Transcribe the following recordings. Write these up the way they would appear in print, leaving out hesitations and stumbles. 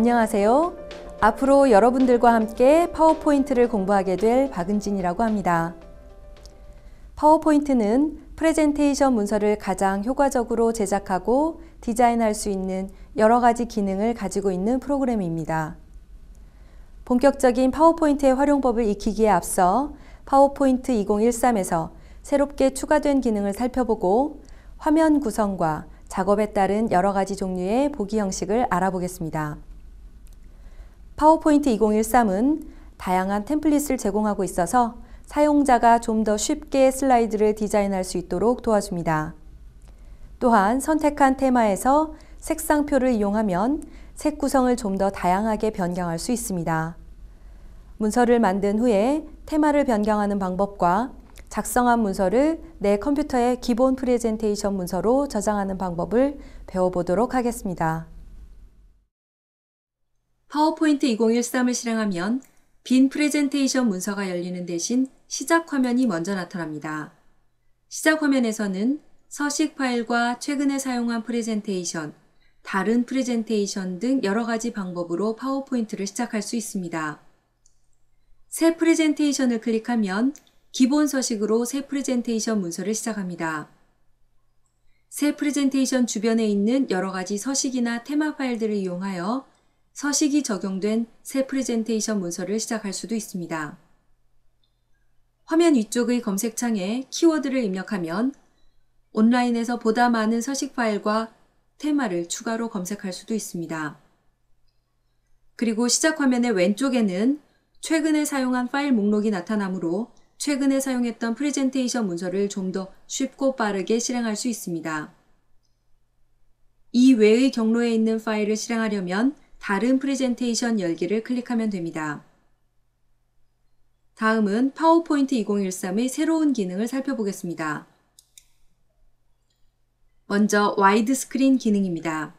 안녕하세요. 앞으로 여러분들과 함께 파워포인트를 공부하게 될 박은진이라고 합니다. 파워포인트는 프레젠테이션 문서를 가장 효과적으로 제작하고 디자인할 수 있는 여러 가지 기능을 가지고 있는 프로그램입니다. 본격적인 파워포인트의 활용법을 익히기에 앞서 파워포인트 2013에서 새롭게 추가된 기능을 살펴보고 화면 구성과 작업에 따른 여러 가지 종류의 보기 형식을 알아보겠습니다. 파워포인트 2013은 다양한 템플릿을 제공하고 있어서 사용자가 좀 더 쉽게 슬라이드를 디자인할 수 있도록 도와줍니다. 또한 선택한 테마에서 색상표를 이용하면 색 구성을 좀 더 다양하게 변경할 수 있습니다. 문서를 만든 후에 테마를 변경하는 방법과 작성한 문서를 내 컴퓨터의 기본 프레젠테이션 문서로 저장하는 방법을 배워보도록 하겠습니다. 파워포인트 2013을 실행하면 빈 프레젠테이션 문서가 열리는 대신 시작 화면이 먼저 나타납니다. 시작 화면에서는 서식 파일과 최근에 사용한 프레젠테이션, 다른 프레젠테이션 등 여러 가지 방법으로 파워포인트를 시작할 수 있습니다. 새 프레젠테이션을 클릭하면 기본 서식으로 새 프레젠테이션 문서를 시작합니다. 새 프레젠테이션 주변에 있는 여러 가지 서식이나 테마 파일들을 이용하여 서식이 적용된 새 프레젠테이션 문서를 시작할 수도 있습니다. 화면 위쪽의 검색창에 키워드를 입력하면 온라인에서 보다 많은 서식 파일과 테마를 추가로 검색할 수도 있습니다. 그리고 시작 화면의 왼쪽에는 최근에 사용한 파일 목록이 나타나므로 최근에 사용했던 프레젠테이션 문서를 좀 더 쉽고 빠르게 실행할 수 있습니다. 이 외의 경로에 있는 파일을 실행하려면 다른 프레젠테이션 열기를 클릭하면 됩니다. 다음은 파워포인트 2013의 새로운 기능을 살펴보겠습니다. 먼저 와이드 스크린 기능입니다.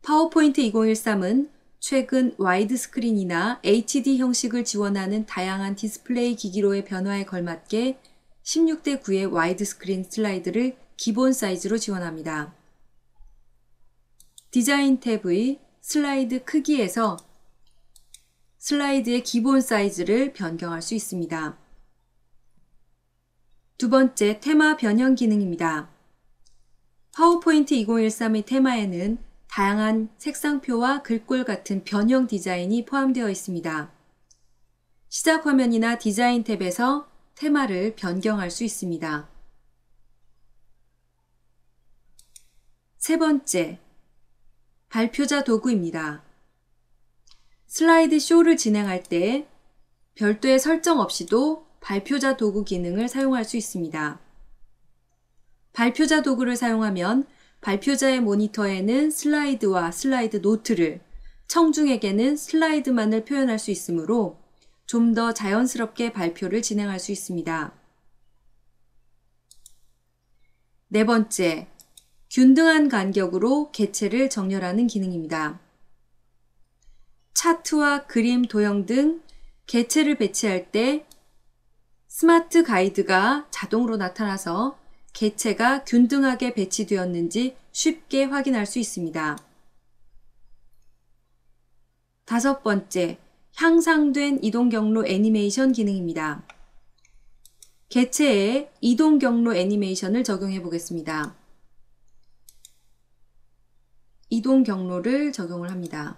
파워포인트 2013은 최근 와이드 스크린이나 HD 형식을 지원하는 다양한 디스플레이 기기로의 변화에 걸맞게 16:9의 와이드 스크린 슬라이드를 기본 사이즈로 지원합니다. 디자인 탭의 슬라이드 크기에서 슬라이드의 기본 사이즈를 변경할 수 있습니다. 두 번째, 테마 변형 기능입니다. 파워포인트 2013의 테마에는 다양한 색상표와 글꼴 같은 변형 디자인이 포함되어 있습니다. 시작 화면이나 디자인 탭에서 테마를 변경할 수 있습니다. 세 번째, 발표자 도구입니다. 슬라이드 쇼를 진행할 때 별도의 설정 없이도 발표자 도구 기능을 사용할 수 있습니다. 발표자 도구를 사용하면 발표자의 모니터에는 슬라이드와 슬라이드 노트를, 청중에게는 슬라이드만을 표현할 수 있으므로 좀 더 자연스럽게 발표를 진행할 수 있습니다. 네 번째, 균등한 간격으로 개체를 정렬하는 기능입니다. 차트와 그림, 도형 등 개체를 배치할 때 스마트 가이드가 자동으로 나타나서 개체가 균등하게 배치되었는지 쉽게 확인할 수 있습니다. 다섯 번째, 향상된 이동 경로 애니메이션 기능입니다. 개체에 이동 경로 애니메이션을 적용해 보겠습니다. 이동 경로를 적용을 합니다.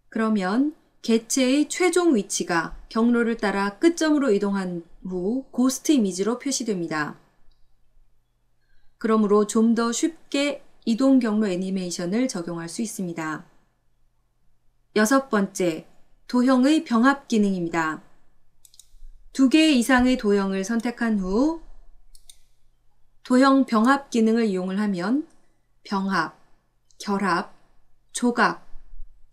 그러면 개체의 최종 위치가 경로를 따라 끝점으로 이동한 후 고스트 이미지로 표시됩니다. 그러므로 좀 더 쉽게 이동 경로 애니메이션을 적용할 수 있습니다. 여섯 번째, 도형의 병합 기능입니다. 2개 이상의 도형을 선택한 후 도형 병합 기능을 이용을 하면 병합, 결합, 조각,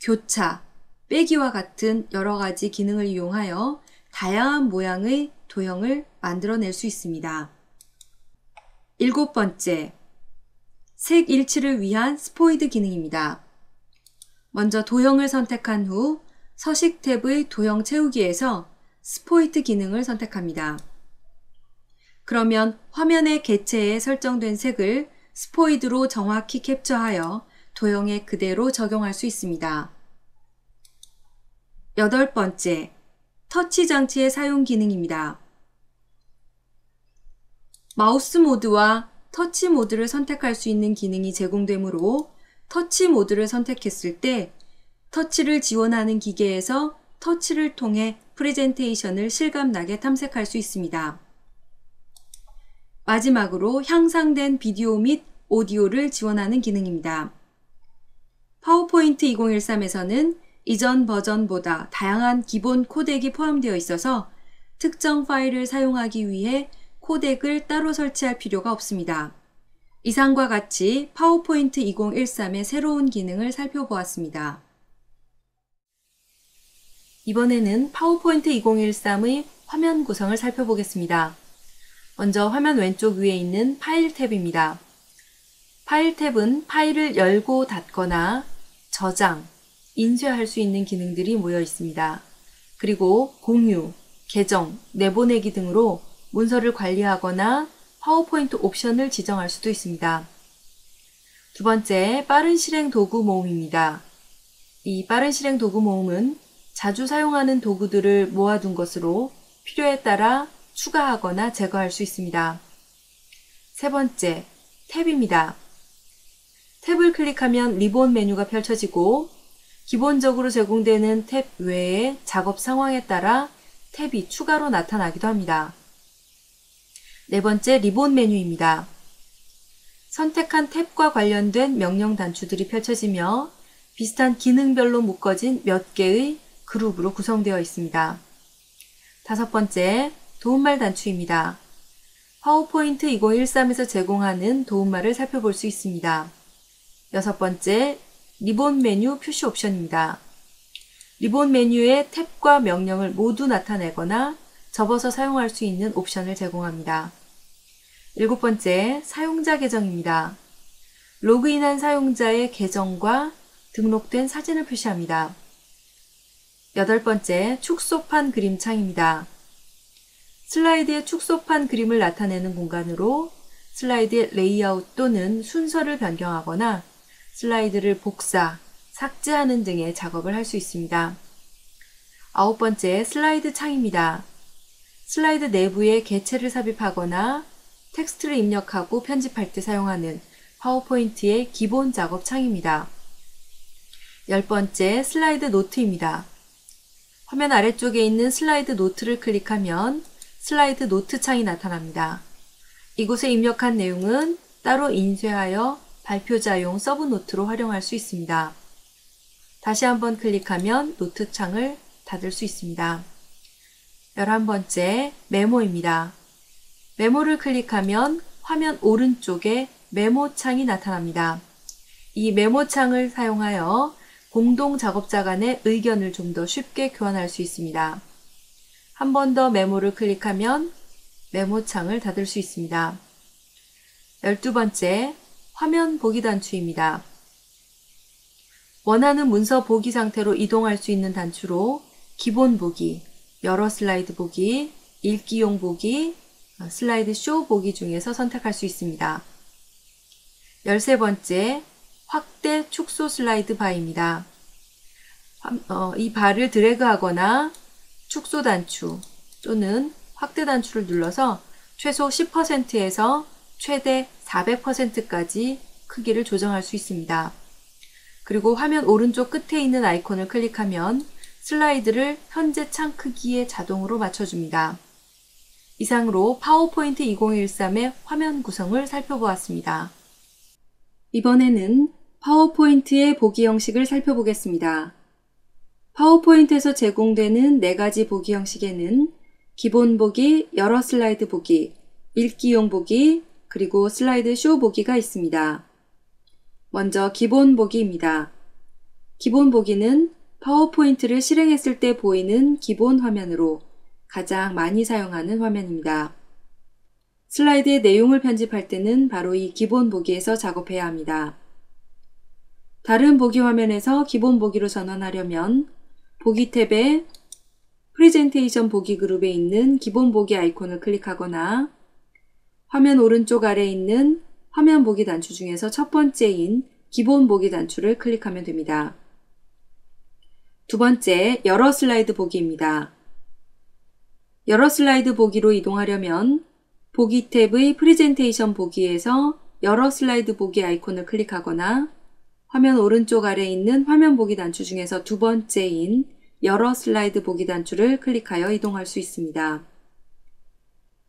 교차, 빼기와 같은 여러 가지 기능을 이용하여 다양한 모양의 도형을 만들어낼 수 있습니다. 일곱 번째, 색 일치를 위한 스포이드 기능입니다. 먼저 도형을 선택한 후 서식 탭의 도형 채우기에서 스포이트 기능을 선택합니다. 그러면 화면의 개체에 설정된 색을 스포이드로 정확히 캡처하여 도형에 그대로 적용할 수 있습니다. 8번째, 터치 장치의 사용 기능입니다. 마우스 모드와 터치 모드를 선택할 수 있는 기능이 제공되므로 터치 모드를 선택했을 때 터치를 지원하는 기계에서 터치를 통해 프레젠테이션을 실감나게 탐색할 수 있습니다. 마지막으로 향상된 비디오 및 오디오를 지원하는 기능입니다. 파워포인트 2013에서는 이전 버전보다 다양한 기본 코덱이 포함되어 있어서 특정 파일을 사용하기 위해 코덱을 따로 설치할 필요가 없습니다. 이상과 같이 파워포인트 2013의 새로운 기능을 살펴보았습니다. 이번에는 파워포인트 2013의 화면 구성을 살펴보겠습니다. 먼저 화면 왼쪽 위에 있는 파일 탭입니다. 파일 탭은 파일을 열고 닫거나 저장, 인쇄할 수 있는 기능들이 모여 있습니다. 그리고 공유, 계정, 내보내기 등으로 문서를 관리하거나 파워포인트 옵션을 지정할 수도 있습니다. 두 번째, 빠른 실행 도구 모음입니다. 이 빠른 실행 도구 모음은 자주 사용하는 도구들을 모아둔 것으로 필요에 따라 추가하거나 제거할 수 있습니다. 세 번째, 탭입니다. 탭을 클릭하면 리본 메뉴가 펼쳐지고 기본적으로 제공되는 탭 외에 작업 상황에 따라 탭이 추가로 나타나기도 합니다. 네 번째, 리본 메뉴입니다. 선택한 탭과 관련된 명령 단추들이 펼쳐지며 비슷한 기능별로 묶어진 몇 개의 그룹으로 구성되어 있습니다. 다섯 번째, 도움말 단추입니다. 파워포인트 2013에서 제공하는 도움말을 살펴볼 수 있습니다. 여섯 번째, 리본 메뉴 표시 옵션입니다. 리본 메뉴에 탭과 명령을 모두 나타내거나 접어서 사용할 수 있는 옵션을 제공합니다. 일곱 번째, 사용자 계정입니다. 로그인한 사용자의 계정과 등록된 사진을 표시합니다. 여덟 번째, 축소판 그림 창입니다. 슬라이드의 축소판 그림을 나타내는 공간으로 슬라이드의 레이아웃 또는 순서를 변경하거나 슬라이드를 복사, 삭제하는 등의 작업을 할 수 있습니다. 아홉 번째, 슬라이드 창입니다. 슬라이드 내부에 개체를 삽입하거나 텍스트를 입력하고 편집할 때 사용하는 파워포인트의 기본 작업 창입니다. 열 번째, 슬라이드 노트입니다. 화면 아래쪽에 있는 슬라이드 노트를 클릭하면 슬라이드 노트 창이 나타납니다. 이곳에 입력한 내용은 따로 인쇄하여 발표자용 서브노트로 활용할 수 있습니다. 다시 한번 클릭하면 노트 창을 닫을 수 있습니다. 11번째, 메모입니다. 메모를 클릭하면 화면 오른쪽에 메모 창이 나타납니다. 이 메모 창을 사용하여 공동 작업자 간의 의견을 좀 더 쉽게 교환할 수 있습니다. 한 번 더 메모를 클릭하면 메모 창을 닫을 수 있습니다. 12번째, 화면 보기 단추입니다. 원하는 문서 보기 상태로 이동할 수 있는 단추로 기본 보기, 여러 슬라이드 보기, 읽기용 보기, 슬라이드 쇼 보기 중에서 선택할 수 있습니다. 13번째, 확대 축소 슬라이드 바입니다. 이 바를 드래그하거나 축소 단추 또는 확대 단추를 눌러서 최소 10%에서 최대 400%까지 크기를 조정할 수 있습니다. 그리고 화면 오른쪽 끝에 있는 아이콘을 클릭하면 슬라이드를 현재 창 크기에 자동으로 맞춰줍니다. 이상으로 파워포인트 2013의 화면 구성을 살펴보았습니다. 이번에는 파워포인트의 보기 형식을 살펴보겠습니다. 파워포인트에서 제공되는 4가지 보기 형식에는 기본 보기, 여러 슬라이드 보기, 읽기용 보기, 그리고 슬라이드 쇼 보기가 있습니다. 먼저 기본 보기입니다. 기본 보기는 파워포인트를 실행했을 때 보이는 기본 화면으로 가장 많이 사용하는 화면입니다. 슬라이드의 내용을 편집할 때는 바로 이 기본 보기에서 작업해야 합니다. 다른 보기 화면에서 기본 보기로 전환하려면 보기 탭에 프레젠테이션 보기 그룹에 있는 기본 보기 아이콘을 클릭하거나 화면 오른쪽 아래에 있는 화면 보기 단추 중에서 첫 번째인 기본 보기 단추를 클릭하면 됩니다. 두 번째, 여러 슬라이드 보기입니다. 여러 슬라이드 보기로 이동하려면 보기 탭의 프레젠테이션 보기에서 여러 슬라이드 보기 아이콘을 클릭하거나 화면 오른쪽 아래에 있는 화면 보기 단추 중에서 두 번째인 여러 슬라이드 보기 단추를 클릭하여 이동할 수 있습니다.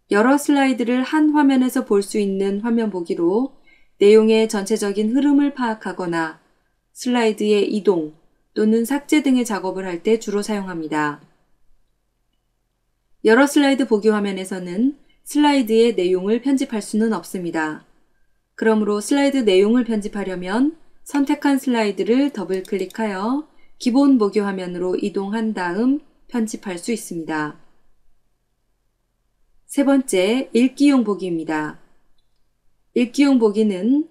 여러 슬라이드를 한 화면에서 볼 수 있는 화면 보기로 내용의 전체적인 흐름을 파악하거나 슬라이드의 이동 또는 삭제 등의 작업을 할 때 주로 사용합니다. 여러 슬라이드 보기 화면에서는 슬라이드의 내용을 편집할 수는 없습니다. 그러므로 슬라이드 내용을 편집하려면 선택한 슬라이드를 더블 클릭하여 기본 보기 화면으로 이동한 다음 편집할 수 있습니다. 세 번째, 읽기용 보기입니다. 읽기용 보기는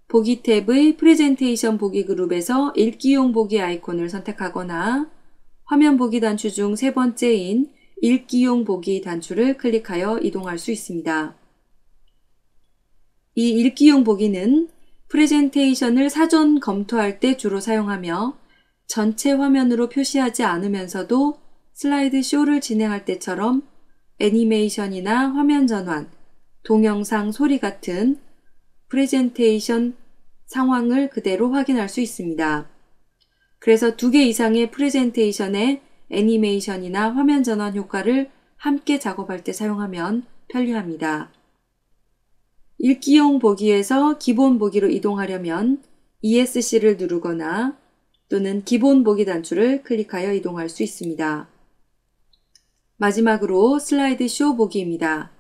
보기 탭의 프레젠테이션 보기 그룹에서 읽기용 보기 아이콘을 선택하거나 화면 보기 단추 중 세 번째인 읽기용 보기 단추를 클릭하여 이동할 수 있습니다. 이 읽기용 보기는 프레젠테이션을 사전 검토할 때 주로 사용하며 전체 화면으로 표시하지 않으면서도 슬라이드 쇼를 진행할 때처럼 애니메이션이나 화면 전환, 동영상, 소리 같은 프레젠테이션 상황을 그대로 확인할 수 있습니다. 그래서 2개 이상의 프레젠테이션에 애니메이션이나 화면 전환 효과를 함께 작업할 때 사용하면 편리합니다. 읽기용 보기에서 기본 보기로 이동하려면 ESC를 누르거나 또는 기본 보기 단추를 클릭하여 이동할 수 있습니다. 마지막으로 슬라이드 쇼 보기입니다.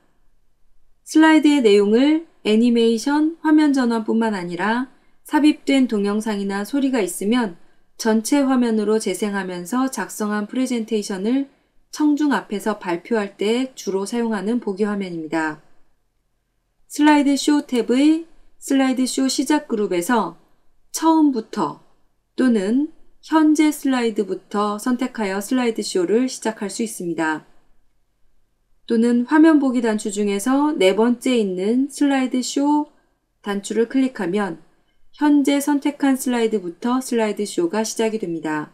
슬라이드의 내용을 애니메이션, 화면 전환뿐만 아니라 삽입된 동영상이나 소리가 있으면 전체 화면으로 재생하면서 작성한 프레젠테이션을 청중 앞에서 발표할 때 주로 사용하는 보기 화면입니다. 슬라이드 쇼 탭의 슬라이드 쇼 시작 그룹에서 처음부터 또는 현재 슬라이드부터 선택하여 슬라이드 쇼를 시작할 수 있습니다. 또는 화면 보기 단추 중에서 네 번째 있는 슬라이드 쇼 단추를 클릭하면 현재 선택한 슬라이드부터 슬라이드 쇼가 시작이 됩니다.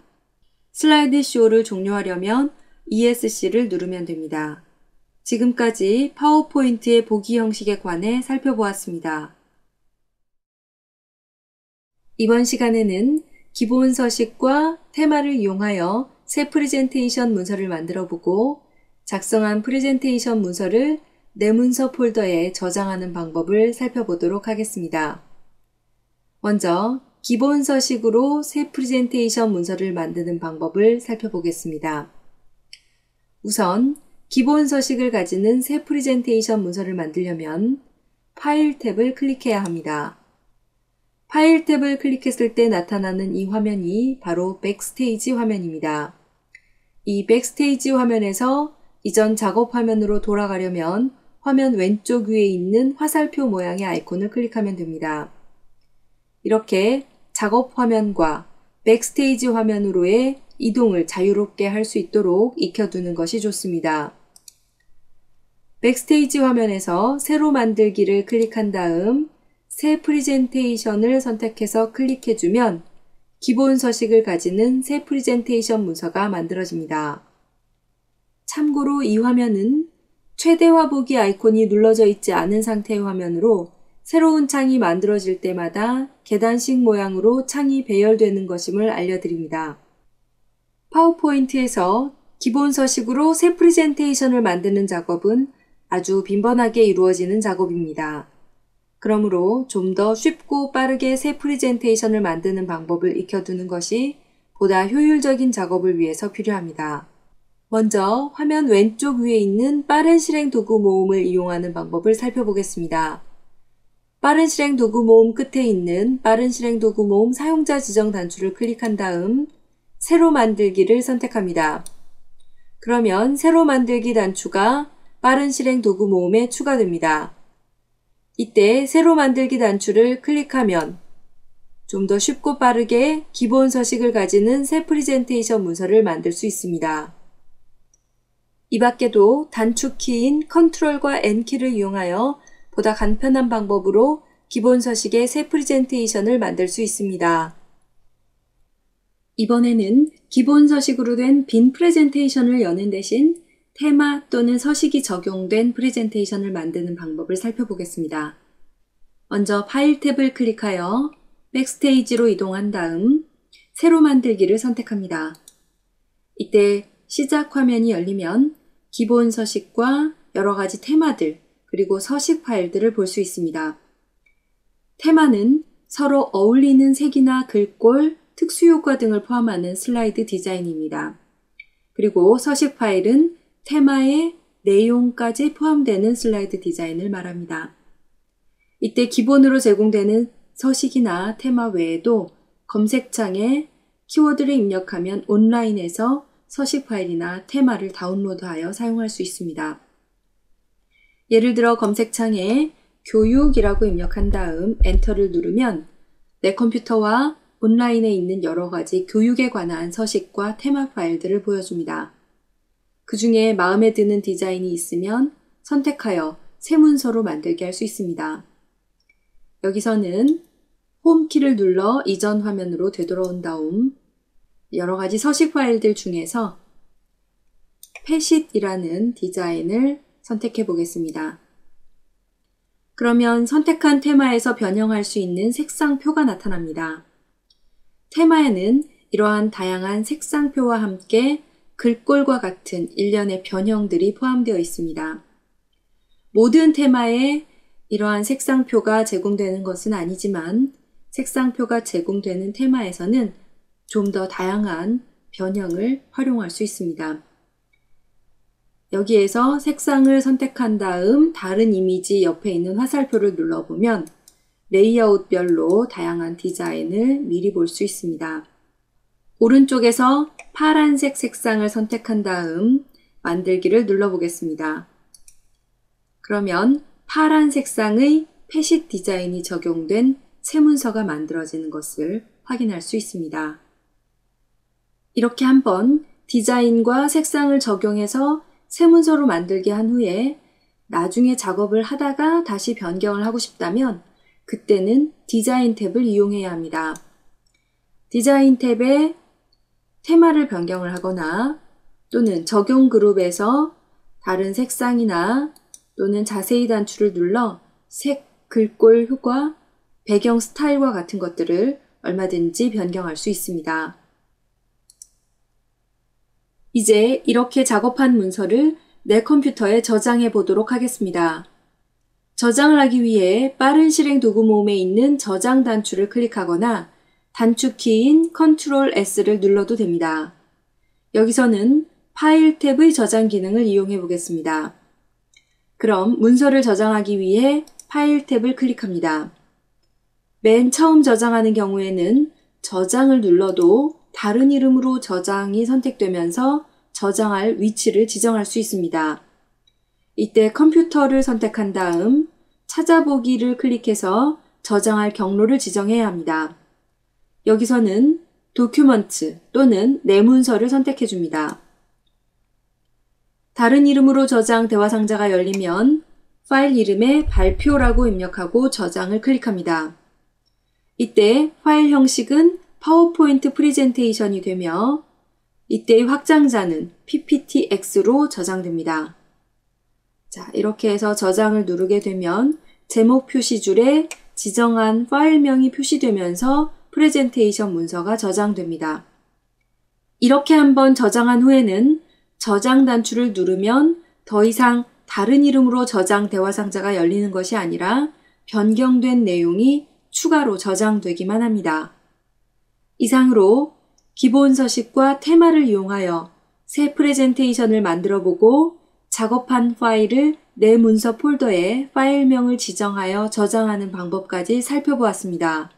슬라이드 쇼를 종료하려면 ESC를 누르면 됩니다. 지금까지 파워포인트의 보기 형식에 관해 살펴보았습니다. 이번 시간에는 기본 서식과 테마를 이용하여 새 프레젠테이션 문서를 만들어 보고 작성한 프레젠테이션 문서를 내 문서 폴더에 저장하는 방법을 살펴보도록 하겠습니다. 먼저 기본 서식으로 새 프레젠테이션 문서를 만드는 방법을 살펴보겠습니다. 우선 기본 서식을 가지는 새 프레젠테이션 문서를 만들려면 파일 탭을 클릭해야 합니다. 파일 탭을 클릭했을 때 나타나는 이 화면이 바로 백스테이지 화면입니다. 이 백스테이지 화면에서 이전 작업 화면으로 돌아가려면 화면 왼쪽 위에 있는 화살표 모양의 아이콘을 클릭하면 됩니다. 이렇게 작업 화면과 백스테이지 화면으로의 이동을 자유롭게 할 수 있도록 익혀두는 것이 좋습니다. 백스테이지 화면에서 새로 만들기를 클릭한 다음 새 프레젠테이션을 선택해서 클릭해주면 기본 서식을 가지는 새 프레젠테이션 문서가 만들어집니다. 참고로 이 화면은 최대화 보기 아이콘이 눌러져 있지 않은 상태의 화면으로 새로운 창이 만들어질 때마다 계단식 모양으로 창이 배열되는 것임을 알려드립니다. 파워포인트에서 기본 서식으로 새 프레젠테이션을 만드는 작업은 아주 빈번하게 이루어지는 작업입니다. 그러므로 좀 더 쉽고 빠르게 새 프레젠테이션을 만드는 방법을 익혀두는 것이 보다 효율적인 작업을 위해서 필요합니다. 먼저 화면 왼쪽 위에 있는 빠른 실행 도구 모음을 이용하는 방법을 살펴보겠습니다. 빠른 실행 도구 모음 끝에 있는 빠른 실행 도구 모음 사용자 지정 단추를 클릭한 다음 새로 만들기를 선택합니다. 그러면 새로 만들기 단추가 빠른 실행 도구 모음에 추가됩니다. 이때 새로 만들기 단추를 클릭하면 좀 더 쉽고 빠르게 기본 서식을 가지는 새 프레젠테이션 문서를 만들 수 있습니다. 이 밖에도 단축키인 Ctrl과 N키를 이용하여 보다 간편한 방법으로 기본 서식의 새 프레젠테이션을 만들 수 있습니다. 이번에는 기본 서식으로 된 빈 프레젠테이션을 여는 대신 테마 또는 서식이 적용된 프레젠테이션을 만드는 방법을 살펴보겠습니다. 먼저 파일 탭을 클릭하여 백스테이지로 이동한 다음 새로 만들기를 선택합니다. 이때 시작 화면이 열리면 기본 서식과 여러 가지 테마들 그리고 서식 파일들을 볼 수 있습니다. 테마는 서로 어울리는 색이나 글꼴, 특수효과 등을 포함하는 슬라이드 디자인입니다. 그리고 서식 파일은 테마의 내용까지 포함되는 슬라이드 디자인을 말합니다. 이때 기본으로 제공되는 서식이나 테마 외에도 검색창에 키워드를 입력하면 온라인에서 서식 파일이나 테마를 다운로드하여 사용할 수 있습니다. 예를 들어 검색창에 교육이라고 입력한 다음 엔터를 누르면 내 컴퓨터와 온라인에 있는 여러 가지 교육에 관한 서식과 테마 파일들을 보여줍니다. 그 중에 마음에 드는 디자인이 있으면 선택하여 새 문서로 만들게 할 수 있습니다. 여기서는 홈키를 눌러 이전 화면으로 되돌아온 다음 여러 가지 서식 파일들 중에서 패싯이라는 디자인을 선택해 보겠습니다. 그러면 선택한 테마에서 변형할 수 있는 색상표가 나타납니다. 테마에는 이러한 다양한 색상표와 함께 글꼴과 같은 일련의 변형들이 포함되어 있습니다. 모든 테마에 이러한 색상표가 제공되는 것은 아니지만 색상표가 제공되는 테마에서는 좀 더 다양한 변형을 활용할 수 있습니다. 여기에서 색상을 선택한 다음 다른 이미지 옆에 있는 화살표를 눌러보면 레이아웃별로 다양한 디자인을 미리 볼 수 있습니다. 오른쪽에서 파란색 색상을 선택한 다음 만들기를 눌러보겠습니다. 그러면 파란 색상의 패싯 디자인이 적용된 새 문서가 만들어지는 것을 확인할 수 있습니다. 이렇게 한번 디자인과 색상을 적용해서 새 문서로 만들게 한 후에 나중에 작업을 하다가 다시 변경을 하고 싶다면 그때는 디자인 탭을 이용해야 합니다. 디자인 탭에 테마를 변경을 하거나 또는 적용 그룹에서 다른 색상이나 또는 자세히 단추를 눌러 색, 글꼴, 효과, 배경 스타일과 같은 것들을 얼마든지 변경할 수 있습니다. 이제 이렇게 작업한 문서를 내 컴퓨터에 저장해 보도록 하겠습니다. 저장을 하기 위해 빠른 실행 도구 모음에 있는 저장 단추를 클릭하거나 단축키인 Ctrl S를 눌러도 됩니다. 여기서는 파일 탭의 저장 기능을 이용해 보겠습니다. 그럼 문서를 저장하기 위해 파일 탭을 클릭합니다. 맨 처음 저장하는 경우에는 저장을 눌러도 다른 이름으로 저장이 선택되면서 저장할 위치를 지정할 수 있습니다. 이때 컴퓨터를 선택한 다음 찾아보기를 클릭해서 저장할 경로를 지정해야 합니다. 여기서는 도큐먼트 또는 내 문서를 선택해 줍니다. 다른 이름으로 저장 대화 상자가 열리면 파일 이름에 발표라고 입력하고 저장을 클릭합니다. 이때 파일 형식은 파워포인트 프레젠테이션이 되며 이때의 확장자는 PPTX로 저장됩니다. 자, 이렇게 해서 저장을 누르게 되면 제목 표시줄에 지정한 파일명이 표시되면서 프레젠테이션 문서가 저장됩니다. 이렇게 한번 저장한 후에는 저장 단추를 누르면 더 이상 다른 이름으로 저장 대화 상자가 열리는 것이 아니라 변경된 내용이 추가로 저장되기만 합니다. 이상으로 기본 서식과 테마를 이용하여 새 프레젠테이션을 만들어 보고 작업한 파일을 내 문서 폴더에 파일명을 지정하여 저장하는 방법까지 살펴보았습니다.